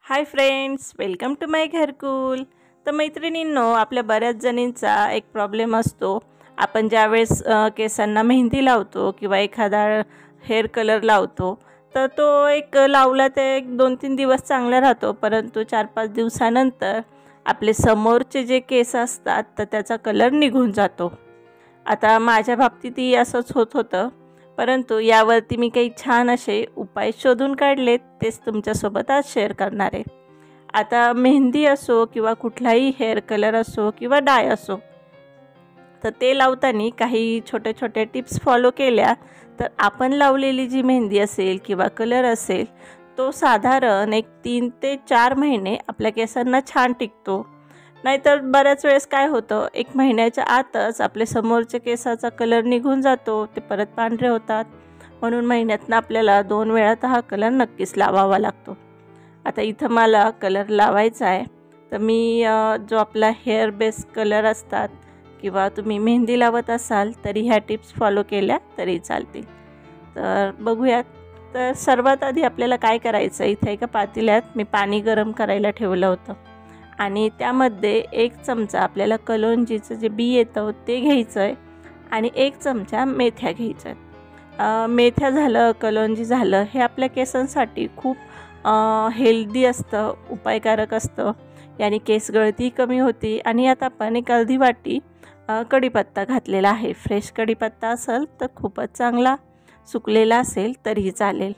Hi friends, welcome to माय घरकुल. तर मैत्रिणींनो, आपल्या बऱ्याच जणींचा एक प्रॉब्लेम असतो. आपण ज्यावेळेस केसांना मेहंदी लावतो किंवा एखादा हेअर कलर लावतो, तर तो एक लावला ते एक 2-3 दिवस चांगला राहतो, परंतु 4-5 दिवसानंतर आपले समोरचे जे केस असतात तर त्याचा कलर निघून जातो. आता माझ्या बाबतीतही असंच होत होतं, परंतु यावरती मी काही छान असे उपाय शोधून काढलेत, तेच तुमच्यासोबत आज शेअर करणार आहे. आता मेहंदी असो किंवा कुठलाही हेअर कलर असो किंवा डाय असो, तर ते लावताना काही छोट्या छोट्या टिप्स फॉलो केल्या तर आपण लावलेली जी मेहंदी असेल किंवा कलर असेल, तो साधारण एक 3 ते 4 महिने आपल्या केसांना छान टिकतो. नाहीतर बऱ्याच वेळेस काय होतं, 1 महिन्याच्या आतच आपले समोरच्या केसाचा कलर निघून जातो, ते परत पांढरे होतात. म्हणून महिन्यातनं आपल्याला 2 वेळा तर हा कलर नक्कीच लावावा लागतो. आता इथं मला कलर लावायचा आहे, तर मी जो आपला हेअर बेस कलर असतात किंवा तुम्ही मेहंदी लावत असाल तरी ह्या टिप्स फॉलो केल्या तरी चालतील. तर बघूयात. तर सर्वात आधी आपल्याला काय करायचं, इथे एका पातेल्यात मी पाणी गरम करायला ठेवलं होतं आणि त्यामध्ये 1 चमचा आपल्याला कलोंजीचं जे बी येतं ते घ्यायचं आहे आणि 1 चमचा मेथ्या घ्यायच्या आहेत. मेथ्या झालं, कलोंजी झालं, हे आपल्या केसांसाठी खूप हेल्दी असतं, उपायकारक असतं. याने केस गळती कमी होती. आणि आता आपण एक अर्धी वाटी कढीपत्ता घातलेला आहे. फ्रेश कढीपत्ता असेल तर खूपच चांगला, सुकलेला असेल तरीही चालेल.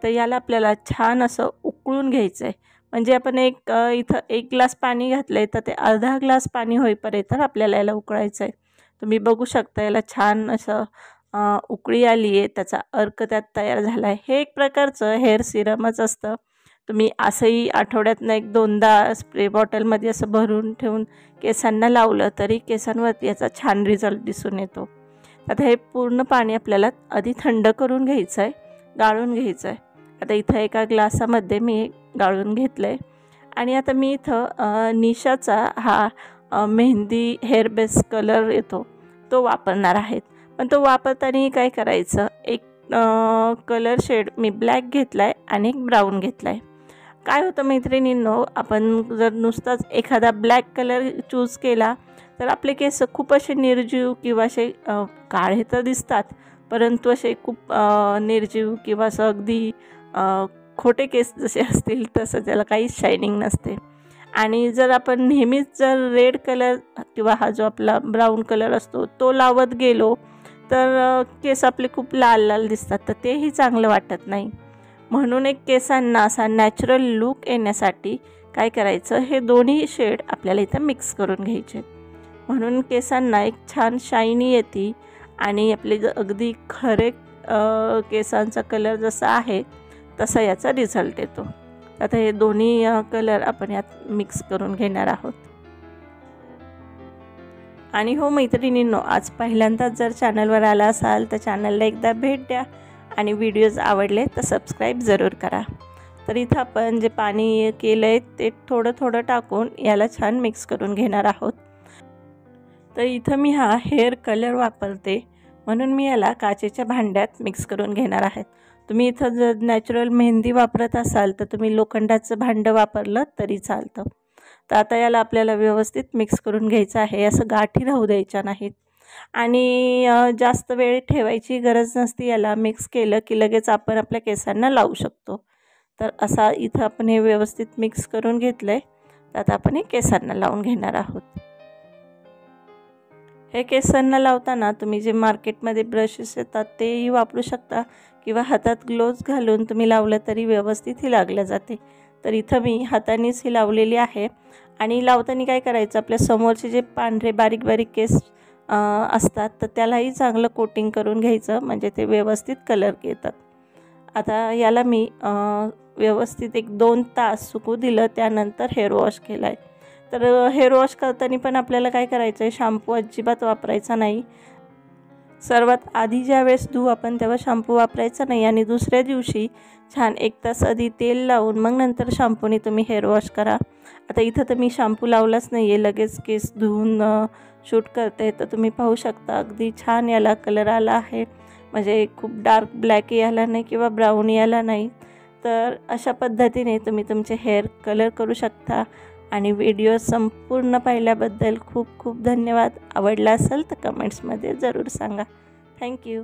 तर याला आपल्याला छान असं उकळून घ्यायचं आहे. म्हणजे आपण इथं 1 ग्लास पाणी घातलं आहे, तर ते अर्धा ग्लास पाणी होईपर्यंत आपल्याला याला उकळायचं आहे. तुम्ही बघू शकता याला छान असं उकळी आली आहे, त्याचा अर्क त्यात तयार झाला आहे. हे एक प्रकारचं हेअर सिरमच असतं. तुम्ही असंही आठवड्यातनं 1-2दा स्प्रे बॉटलमध्ये असं भरून ठेवून केसांना लावलं तरी केसांवरती याचा छान रिझल्ट दिसून येतो. आता हे पूर्ण पाणी आपल्याला आधी थंड करून घ्यायचं आहे, गाळून घ्यायचं आहे. आता इथं एका ग्लासामध्ये मी गाळून घेतलं आहे आणि आता मी इथं निशाचा हा मेहंदी हेअर बेस कलर येतो तो वापरणार आहेत. पण तो वापरताना काय करायचं, एक कलर शेड मी ब्लॅक घेतला आहे आणि एक ब्राऊन घेतला आहे. काय होतं मैत्रिणींनो, आपण जर नुसताच एखादा ब्लॅक कलर चूज केला तर आपले केस खूप असे निर्जीव किंवा असे काळे तर दिसतात, परंतु असे खूप निर्जीव किंवा असं अगदी खोटे केस जसे असतील तसं त्याला काहीच शायनिंग नसते. आणि जर आपण नेहमीच जर रेड कलर किंवा हा जो आपला ब्राऊन कलर असतो तो लावत गेलो तर केस आपले खूप लाल लाल दिसतात, तर तेही चांगलं वाटत नाही. म्हणून एक केसांना असा नॅचरल लूक येण्यासाठी काय करायचं, हे दोन्ही शेड आपल्याला इथं मिक्स करून घ्यायचे. म्हणून केसांना एक छान शायनी येते आणि आपले अगदी खरे केसांचा कलर जसा आहे तसा याचा रिझल्ट येतो. आता हे दोन्ही कलर आपण यात मिक्स करून घेणार आहोत. आणि हो मैत्रिणींनो, आज पहिल्यांदाच जर चॅनलवर आला असाल तर चॅनलला एकदा भेट द्या आणि व्हिडिओज आवडले तर सबस्क्राईब जरूर करा. तर इथं आपण जे पाणी केलं आहे ते थोडं थोडं टाकून याला छान मिक्स करून घेणार आहोत. तर इथं मी हा हेअर कलर वापरते, म्हणून मी याला काचेच्या भांड्यात मिक्स करून घेणार आहे. तुम्ही इथं जर नॅचरल मेहंदी वापरत असाल तर तुम्ही लोखंडाचं भांडं वापरलं तरी चालतं. तर आता याला आपल्याला व्यवस्थित मिक्स करून घ्यायचं आहे, असं गाठी राहू द्यायच्या नाहीत आणि जास्त वेळ ठेवायची गरज नसते. याला मिक्स केलं की लगेच आपण आपल्या केसांना लावू शकतो. तर असा इथं आपण हे व्यवस्थित मिक्स करून घेतलं आहे. तर आता आपण हे केसांना लावून घेणार आहोत. हे केसांना लावताना तुम्ही जे मार्केटमध्ये ब्रशेस येतात तेही वापरू शकता किंवा हातात ग्लोव्ज घालून तुम्ही लावलं तरी व्यवस्थित ही लागलं जाते. तर इथं मी हातानेच ही लावलेली आहे. आणि लावताना काय करायचं, आपल्या समोरचे जे पांढरे बारीक बारीक केस असतात तर त्यालाही चांगलं कोटिंग करून घ्यायचं, म्हणजे ते व्यवस्थित कलर येतात. आता याला मी व्यवस्थित 1-2 तास सुकू दिलं, त्यानंतर हेअर वॉश केला आहे. तर हेअर वॉश करताना पण आपल्याला काय करायचं आहे, शॅम्पू अजिबात वापरायचा नाही. सर्वात आधी ज्यावेळेस धुवू आपण तेव्हा शॅम्पू वापरायचा नाही आणि दुसऱ्या दिवशी छान 1 तास आधी तेल लावून मग नंतर शॅम्पूने तुम्ही हेअर वॉश करा. आता इथं तर मी शॅम्पू लावलाच नाही आहे, लगेच केस धुवून शूट करते. तर तुम्ही पाहू शकता अगदी छान याला कलर आला आहे, म्हणजे खूप डार्क ब्लॅक याला नाही किंवा ब्राऊन याला नाही. तर अशा पद्धतीने तुम्ही तुमचे हेअर कलर करू शकता. आणि व्हिडिओ संपूर्ण पाहिल्याबद्दल खूप खूप धन्यवाद. आवडला असेल तर कमेंट्समध्ये जरूर सांगा. थँक्यू.